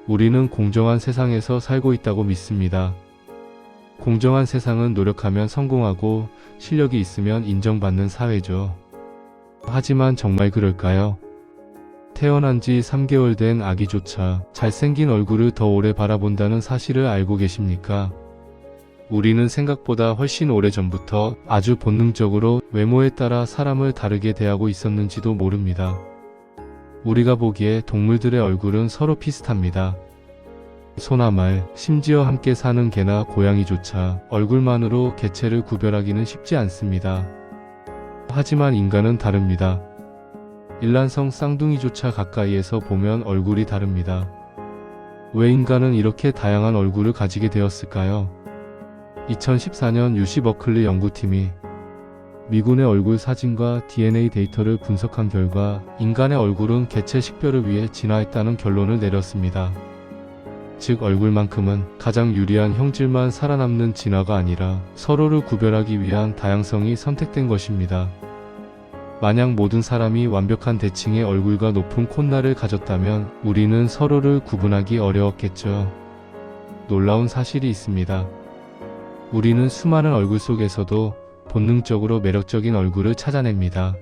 우리는 공정한 세상에서 살고 있다고 믿습니다. 공정한 세상은 노력하면 성공하고 실력이 있으면 인정받는 사회죠. 하지만 정말 그럴까요? 태어난 지 3개월 된 아기조차 잘생긴 얼굴을 더 오래 바라본다는 사실을 알고 계십니까? 우리는 생각보다 훨씬 오래전부터 아주 본능적으로 외모에 따라 사람을 다르게 대하고 있었는지도 모릅니다. 우리가 보기에 동물들의 얼굴은 서로 비슷합니다. 소나 말, 심지어 함께 사는 개나 고양이조차 얼굴만으로 개체를 구별하기는 쉽지 않습니다. 하지만 인간은 다릅니다. 일란성 쌍둥이조차 가까이에서 보면 얼굴이 다릅니다. 왜 인간은 이렇게 다양한 얼굴을 가지게 되었을까요? 2014년 UC 버클리 연구팀이 미군의 얼굴 사진과 DNA 데이터를 분석한 결과 인간의 얼굴은 개체 식별을 위해 진화했다는 결론을 내렸습니다. 즉 얼굴만큼은 가장 유리한 형질만 살아남는 진화가 아니라 서로를 구별하기 위한 다양성이 선택된 것입니다. 만약 모든 사람이 완벽한 대칭의 얼굴과 높은 콧날을 가졌다면 우리는 서로를 구분하기 어려웠겠죠. 놀라운 사실이 있습니다. 우리는 수많은 얼굴 속에서도 본능적으로 매력적인 얼굴을 찾아냅니다.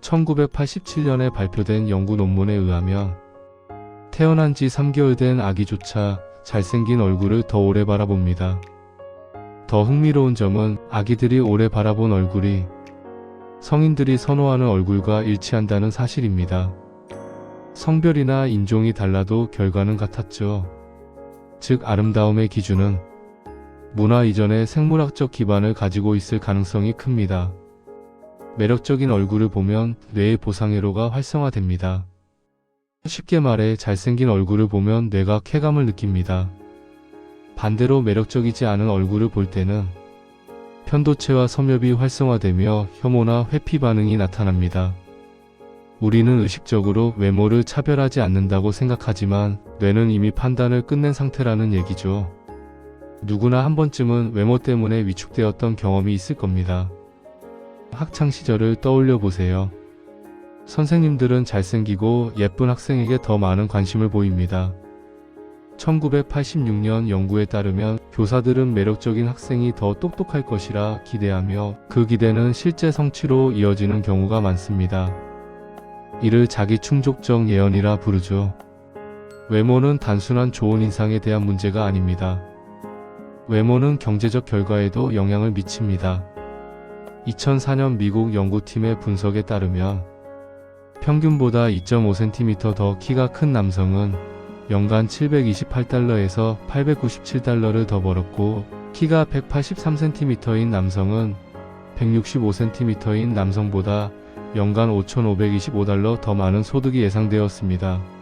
1987년에 발표된 연구 논문에 의하면 태어난 지 3개월 된 아기조차 잘생긴 얼굴을 더 오래 바라봅니다. 더 흥미로운 점은 아기들이 오래 바라본 얼굴이 성인들이 선호하는 얼굴과 일치한다는 사실입니다. 성별이나 인종이 달라도 결과는 같았죠. 즉 아름다움의 기준은 문화 이전의 생물학적 기반을 가지고 있을 가능성이 큽니다. 매력적인 얼굴을 보면 뇌의 보상회로가 활성화됩니다. 쉽게 말해 잘생긴 얼굴을 보면 뇌가 쾌감을 느낍니다. 반대로 매력적이지 않은 얼굴을 볼 때는 편도체와 섬엽이 활성화되며 혐오나 회피 반응이 나타납니다. 우리는 의식적으로 외모를 차별하지 않는다고 생각하지만 뇌는 이미 판단을 끝낸 상태라는 얘기죠. 누구나 한 번쯤은 외모 때문에 위축되었던 경험이 있을 겁니다. 학창 시절을 떠올려 보세요. 선생님들은 잘생기고 예쁜 학생에게 더 많은 관심을 보입니다. 1986년 연구에 따르면 교사들은 매력적인 학생이 더 똑똑할 것이라 기대하며 그 기대는 실제 성취로 이어지는 경우가 많습니다. 이를 자기 충족적 예언이라 부르죠. 외모는 단순한 좋은 인상에 대한 문제가 아닙니다. 외모는 경제적 결과에도 영향을 미칩니다. 2004년 미국 연구팀의 분석에 따르면 평균보다 2.5cm 더 키가 큰 남성은 연간 728달러에서 897달러를 더 벌었고 키가 183cm인 남성은 165cm인 남성보다 연간 5,525달러 더 많은 소득이 예상되었습니다.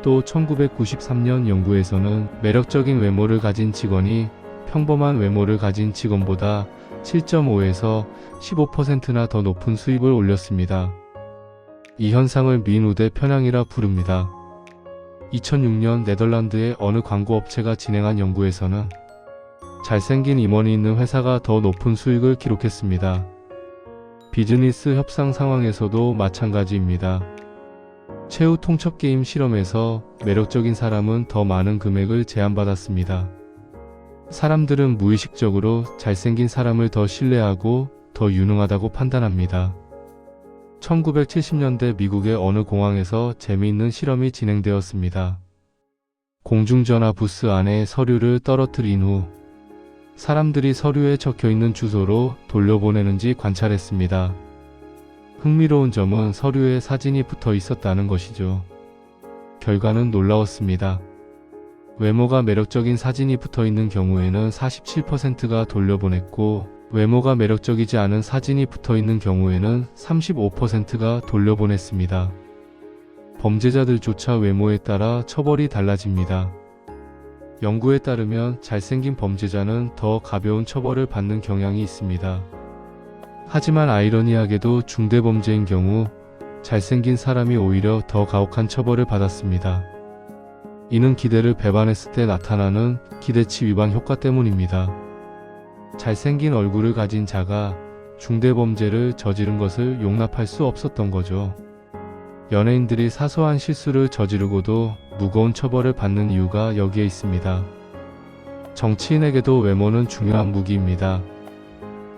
또 1993년 연구에서는 매력적인 외모를 가진 직원이 평범한 외모를 가진 직원보다 7.5에서 15%나 더 높은 수입을 올렸습니다. 이 현상을 미인우대 편향이라 부릅니다. 2006년 네덜란드의 어느 광고업체가 진행한 연구에서는 잘생긴 임원이 있는 회사가 더 높은 수익을 기록했습니다. 비즈니스 협상 상황에서도 마찬가지입니다. 최후 통첩게임 실험에서 매력적인 사람은 더 많은 금액을 제안받았습니다. 사람들은 무의식적으로 잘생긴 사람을 더 신뢰하고 더 유능하다고 판단합니다. 1970년대 미국의 어느 공항에서 재미있는 실험이 진행되었습니다. 공중전화 부스 안에 서류를 떨어뜨린 후 사람들이 서류에 적혀있는 주소로 돌려보내는지 관찰했습니다. 흥미로운 점은 서류에 사진이 붙어 있었다는 것이죠. 결과는 놀라웠습니다. 외모가 매력적인 사진이 붙어 있는 경우에는 47%가 돌려보냈고 외모가 매력적이지 않은 사진이 붙어 있는 경우에는 35%가 돌려보냈습니다. 범죄자들조차 외모에 따라 처벌이 달라집니다. 연구에 따르면 잘생긴 범죄자는 더 가벼운 처벌을 받는 경향이 있습니다. 하지만 아이러니하게도 중대범죄인 경우 잘생긴 사람이 오히려 더 가혹한 처벌을 받았습니다. 이는 기대를 배반했을 때 나타나는 기대치 위반 효과 때문입니다. 잘생긴 얼굴을 가진 자가 중대범죄를 저지른 것을 용납할 수 없었던 거죠. 연예인들이 사소한 실수를 저지르고도 무거운 처벌을 받는 이유가 여기에 있습니다. 정치인에게도 외모는 중요한 무기입니다.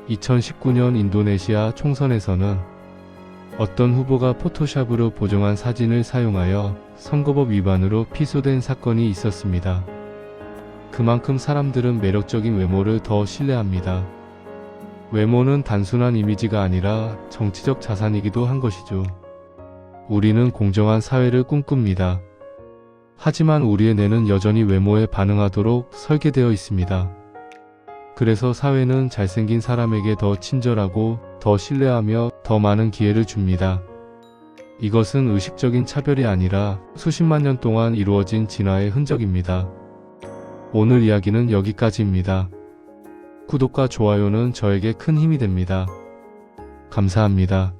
2019년 인도네시아 총선에서는 어떤 후보가 포토샵으로 보정한 사진을 사용하여 선거법 위반으로 피소된 사건이 있었습니다. 그만큼 사람들은 매력적인 외모를 더 신뢰합니다. 외모는 단순한 이미지가 아니라 정치적 자산이기도 한 것이죠. 우리는 공정한 사회를 꿈꿉니다. 하지만 우리의 뇌는 여전히 외모에 반응하도록 설계되어 있습니다. 그래서 사회는 잘생긴 사람에게 더 친절하고 더 신뢰하며 더 많은 기회를 줍니다. 이것은 의식적인 차별이 아니라 수십만 년 동안 이루어진 진화의 흔적입니다. 오늘 이야기는 여기까지입니다. 구독과 좋아요는 저에게 큰 힘이 됩니다. 감사합니다.